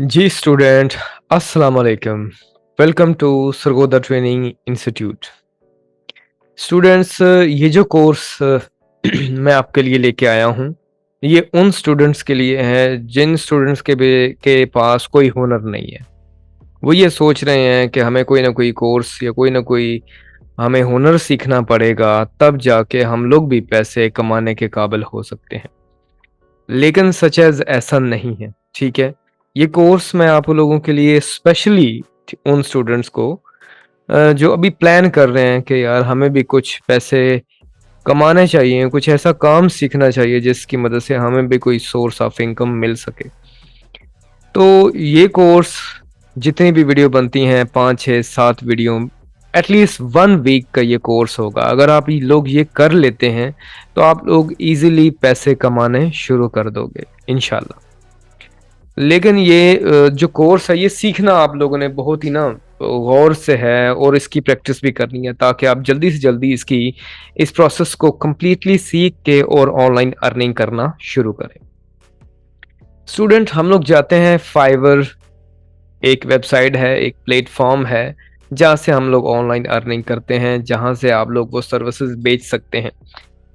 जी student, अस्सलाम वालेकुम। Welcome to Sargodha training institute. Students, ये जो कोर्स मैं आपके लिए लेके आया हूँ, ये उन स्टूडेंट्स के लिए है जिन स्टूडेंट्स के पास कोई हुनर नहीं है। वो ये सोच रहे हैं कि हमें कोई ना कोई कोर्स या कोई ना कोई हमें हुनर सीखना पड़ेगा, तब जाके हम लोग भी पैसे कमाने के काबिल हो सकते हैं। लेकिन सच एज़ ऐसा नहीं है, ठीक है? ये कोर्स मैं आप लोगों के लिए स्पेशली उन स्टूडेंट्स को जो अभी प्लान कर रहे हैं कि यार हमें भी कुछ पैसे कमाने चाहिए, कुछ ऐसा काम सीखना चाहिए जिसकी मदद से हमें भी कोई सोर्स ऑफ इनकम मिल सके। तो ये कोर्स जितनी भी वीडियो बनती हैं 5, 6, 7 वीडियो एटलीस्ट 1 वीक का ये कोर्स होगा। अगर आप ये लोग ये कर लेते हैं, तो आप लोग ईज़िली पैसे कमाने शुरू कर दोगे इंशाल्लाह। लेकिन ये जो कोर्स है ये सीखना आप लोगों ने बहुत ही ना गौर से है और इसकी प्रैक्टिस भी करनी है ताकि आप जल्दी से जल्दी इस प्रोसेस को कंप्लीटली सीख के और ऑनलाइन अर्निंग करना शुरू करें। स्टूडेंट, हम लोग जाते हैं फाइवर, एक वेबसाइट है, एक प्लेटफॉर्म है जहाँ से हम लोग ऑनलाइन अर्निंग करते हैं, जहाँ से आप लोग वो सर्विसेज बेच सकते हैं।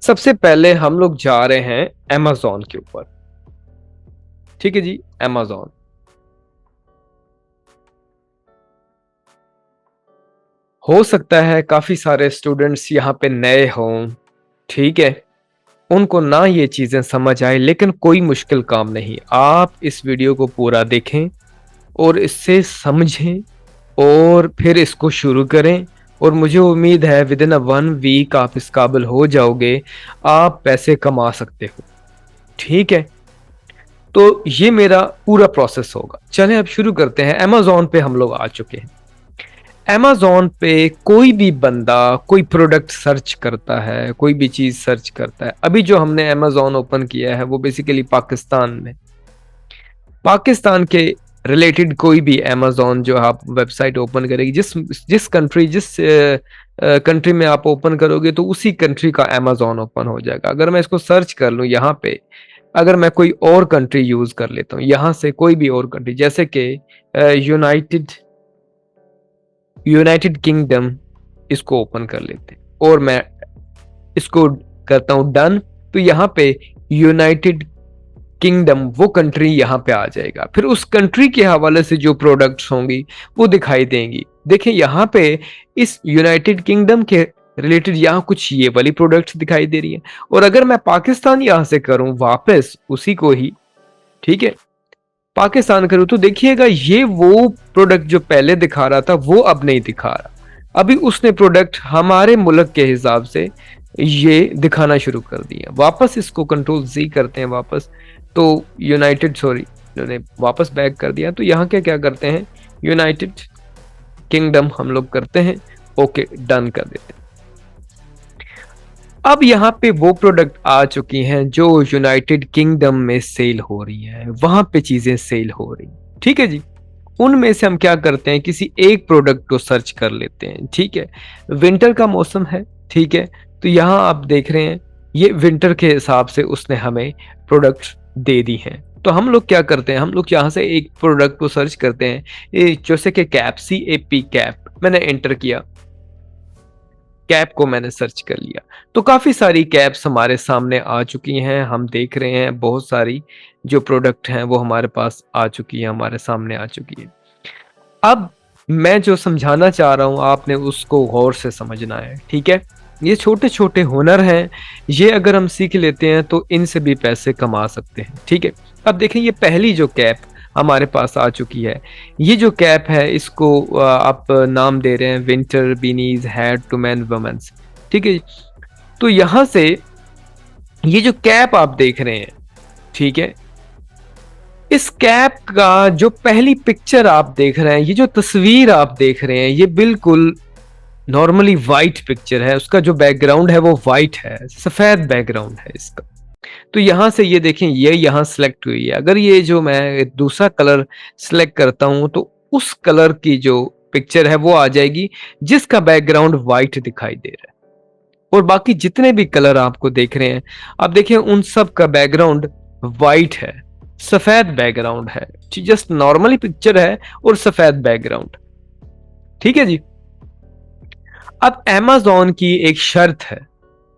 सबसे पहले हम लोग जा रहे हैं अमेज़न के ऊपर। ठीक है जी, अमेज़न। हो सकता है काफ़ी सारे स्टूडेंट्स यहाँ पे नए हों, ठीक है? उनको ना ये चीज़ें समझ आए, लेकिन कोई मुश्किल काम नहीं। आप इस वीडियो को पूरा देखें और इससे समझें और फिर इसको शुरू करें और मुझे उम्मीद है विदिन 1 वीक आप इस काबिल हो जाओगे, आप पैसे कमा सकते हो, ठीक है? तो ये मेरा पूरा प्रोसेस होगा। चलें अब शुरू करते हैं। अमेज़न पे हम लोग आ चुके हैं। अमेज़न पे कोई भी बंदा कोई प्रोडक्ट सर्च करता है, कोई भी चीज़ सर्च करता है। अभी जो हमने अमेज़न ओपन किया है वो बेसिकली पाकिस्तान में। पाकिस्तान के रिलेटेड कोई भी अमेज़न जो आप वेबसाइट ओपन करेगी, जिस कंट्री में आप ओपन करोगे तो उसी कंट्री का अमेज़न ओपन हो जाएगा। अगर मैं इसको सर्च कर लूँ यहाँ पे, अगर मैं कोई और कंट्री यूज़ कर लेता हूँ, यहाँ से कोई भी और कंट्री जैसे कि यूनाइटेड यूनाइटेड किंगडम, इसको ओपन कर लेते हैं और मैं इसको करता हूँ डन। तो यहाँ पे यूनाइटेड किंगडम वो कंट्री यहाँ पे आ जाएगा। फिर उस कंट्री के हवाले से जो प्रोडक्ट्स होंगी वो दिखाई देंगी। देखिए यहाँ पे इस यूनाइटेड किंगडम के रिलेटेड यहाँ कुछ ये वाली प्रोडक्ट्स दिखाई दे रही हैं और अगर मैं पाकिस्तान यहाँ से करूँ वापस उसी को ही, ठीक है, पाकिस्तान करूँ तो देखिएगा ये वो प्रोडक्ट जो पहले दिखा रहा था वो अब नहीं दिखा रहा। अभी उसने प्रोडक्ट हमारे मुल्क के हिसाब से ये दिखाना शुरू कर दिया। वापस इसको कंट्रोल Z करते हैं वापस, तो यूनाइटेड सॉरी इन्होंने वापस बैक कर दिया। तो यहाँ क्या क्या करते हैं, यूनाइटेड किंगडम हम लोग करते हैं, ओके डन कर देते हैं। अब यहाँ पे वो प्रोडक्ट आ चुकी हैं जो यूनाइटेड किंगडम में सेल हो रही है, वहां पे चीजें सेल हो रही, ठीक है जी। उनमें से हम क्या करते हैं, किसी एक प्रोडक्ट को सर्च कर लेते हैं, ठीक है। विंटर का मौसम है, ठीक है, तो यहाँ आप देख रहे हैं ये विंटर के हिसाब से उसने हमें प्रोडक्ट दे दी हैं। तो हम लोग क्या करते हैं, हम लोग यहाँ से एक प्रोडक्ट को सर्च करते हैं, ये जैसे कि कैप, CAP कैप मैंने एंटर किया, कैप को मैंने सर्च कर लिया तो काफ़ी सारी कैप्स हमारे सामने आ चुकी हैं। हम देख रहे हैं बहुत सारी जो प्रोडक्ट हैं वो हमारे पास आ चुकी है, हमारे सामने आ चुकी है। अब मैं जो समझाना चाह रहा हूँ आपने उसको गौर से समझना है, ठीक है। ये छोटे छोटे हुनर हैं, ये अगर हम सीख लेते हैं तो इनसे भी पैसे कमा सकते हैं, ठीक है। अब देखें ये पहली जो कैप हमारे पास आ चुकी है, ये जो कैप है इसको आप नाम दे रहे हैं winter beanies hat to man women's, ठीक है। तो यहाँ से ये जो कैप आप देख रहे हैं, ठीक है, इस कैप का जो पहली पिक्चर आप देख रहे हैं, ये जो तस्वीर आप देख रहे हैं, ये बिल्कुल नॉर्मली वाइट पिक्चर है। उसका जो बैकग्राउंड है वो वाइट है, सफेद बैकग्राउंड है इसका। तो यहाँ से ये देखें, ये यहाँ सेलेक्ट हुई है। अगर ये जो मैं दूसरा कलर सेलेक्ट करता हूँ तो उस कलर की जो पिक्चर है वो आ जाएगी जिसका बैकग्राउंड वाइट दिखाई दे रहा है। और बाकी जितने भी कलर आपको देख रहे हैं, आप देखें उन सब का बैकग्राउंड वाइट है। सफेद बैकग्राउंड है, जस्ट नॉर्मली पिक्चर है और सफेद बैकग्राउंड। ठीक है जी। अब amazon की एक शर्त है,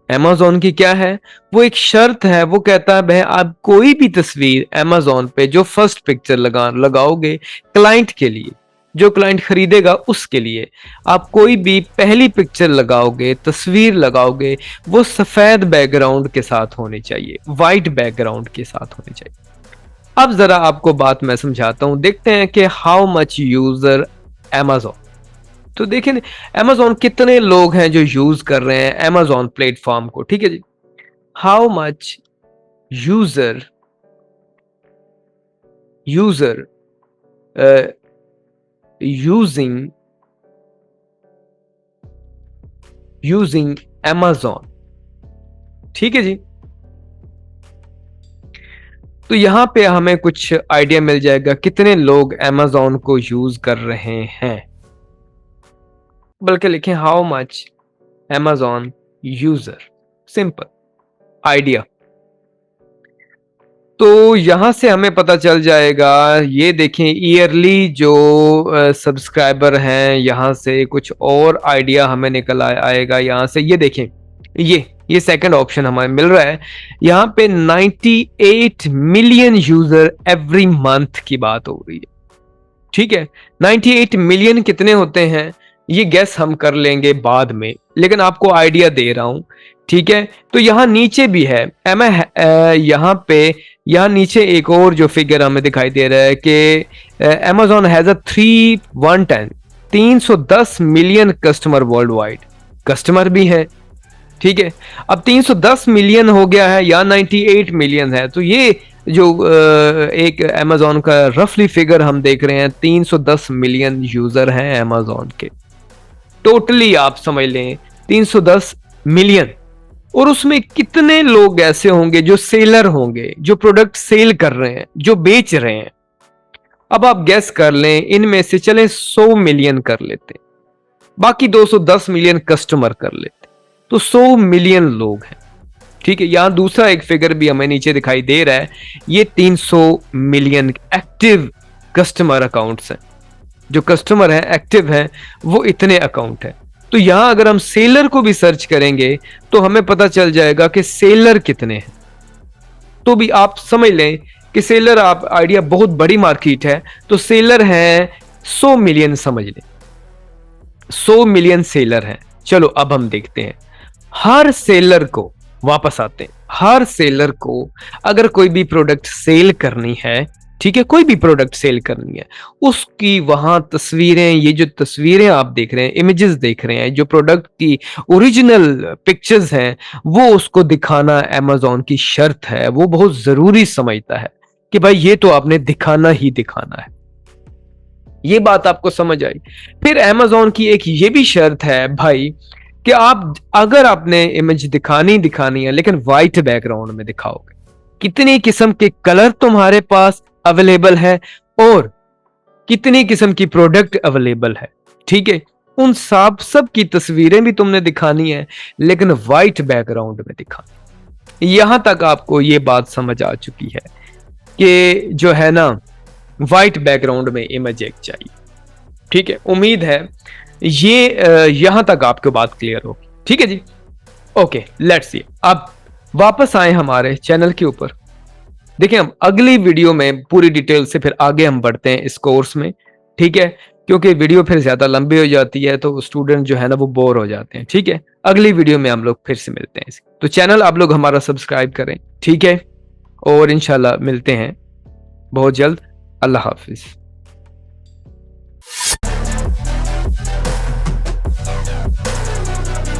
amazon की क्या है, वो एक शर्त है, वो कहता है भाई आप कोई भी तस्वीर amazon पे जो फर्स्ट पिक्चर लगाओगे क्लाइंट के लिए, जो क्लाइंट खरीदेगा उसके लिए, आप कोई भी पहली पिक्चर लगाओगे, तस्वीर लगाओगे, वो सफेद बैकग्राउंड के साथ होनी चाहिए, व्हाइट बैकग्राउंड के साथ होनी चाहिए। अब जरा आपको बात मैं समझाता हूं, देखते हैं कि हाउ मच यूजर amazon। तो देखिए amazon कितने लोग हैं जो यूज कर रहे हैं amazon प्लेटफॉर्म को। ठीक है जी। How much user user using using amazon। ठीक है जी। तो यहां पे हमें कुछ आइडिया मिल जाएगा कितने लोग amazon को यूज कर रहे हैं, बल्कि लिखें how much amazon user, simple idea. तो यहां से हमें पता चल जाएगा, ये देखें ईयरली जो सब्सक्राइबर हैं, यहां से कुछ और आइडिया हमें निकल आएगा। यहां से ये देखें, ये सेकंड ऑप्शन हमें मिल रहा है, यहां पे 98 मिलियन यूजर एवरी मंथ की बात हो रही है। ठीक है, 98 मिलियन कितने होते हैं ये गैस हम कर लेंगे बाद में, लेकिन आपको आइडिया दे रहा हूं। ठीक है, तो यहां नीचे भी है यहां नीचे एक और जो फिगर हमें दिखाई दे रहा है कि Amazon has a 310 million customer world wide, customer भी है। ठीक है, अब 310 मिलियन हो गया है या 98 मिलियन है, तो ये जो एक Amazon का रफली फिगर हम देख रहे हैं, 310 मिलियन यूजर हैं Amazon के टोटली, आप समझ लें 310 मिलियन। और उसमें कितने लोग ऐसे होंगे जो सेलर होंगे, जो प्रोडक्ट सेल कर रहे हैं, जो बेच रहे हैं। अब आप गैस कर लें, इनमें से चले 100 मिलियन कर लेते, बाकी 210 मिलियन कस्टमर कर लेते, तो 100 मिलियन लोग हैं। ठीक है, यहां दूसरा एक फिगर भी हमें नीचे दिखाई दे रहा है, ये 300 मिलियन एक्टिव कस्टमर अकाउंट्स हैं, जो कस्टमर है एक्टिव है वो इतने अकाउंट है। तो यहां अगर हम सेलर को भी सर्च करेंगे तो हमें पता चल जाएगा कि सेलर कितने हैं। तो भी आप समझ लें कि सेलर, आप आइडिया बहुत बड़ी मार्केट है, तो सेलर है 100 मिलियन, समझ लें 100 मिलियन सेलर हैं। चलो अब हम देखते हैं, हर सेलर को वापस आते हैं, हर सेलर को अगर कोई भी प्रोडक्ट सेल करनी है, ठीक है, कोई भी प्रोडक्ट सेल करनी है, उसकी वहां तस्वीरें, ये जो तस्वीरें आप देख रहे हैं, इमेजेस देख रहे हैं, जो प्रोडक्ट की ओरिजिनल पिक्चर्स हैं, वो उसको दिखाना Amazon की शर्त है, वो बहुत जरूरी समझता है कि भाई ये तो आपने दिखाना ही दिखाना है। ये बात आपको समझ आई। फिर Amazon की एक ये भी शर्त है भाई कि आप अगर आपने इमेज दिखानी है लेकिन व्हाइट बैकग्राउंड में दिखाओगे, कितनी किस्म के कलर तुम्हारे पास अवेलेबल है और कितनी किस्म की प्रोडक्ट अवेलेबल है। ठीक है, उन सब की तस्वीरें भी तुमने दिखानी है, लेकिन व्हाइट बैकग्राउंड में दिखानी। यहां तक आपको ये बात समझ आ चुकी है कि जो है ना, व्हाइट बैकग्राउंड में इमेज एक चाहिए। ठीक है, उम्मीद है ये यहां तक आपको बात क्लियर होगी। ठीक है जी, ओके, लेट्स सी। अब वापस आए हमारे चैनल के ऊपर। देखिए, हम अगली वीडियो में पूरी डिटेल से फिर आगे हम बढ़ते हैं इस कोर्स में। ठीक है, क्योंकि वीडियो फिर ज्यादा लंबी हो जाती है तो स्टूडेंट जो है ना वो बोर हो जाते हैं। ठीक है, अगली वीडियो में हम लोग फिर से मिलते हैं। तो चैनल आप लोग हमारा सब्सक्राइब करें। ठीक है, और इंशाल्लाह मिलते हैं बहुत जल्द। अल्लाह हाफिज।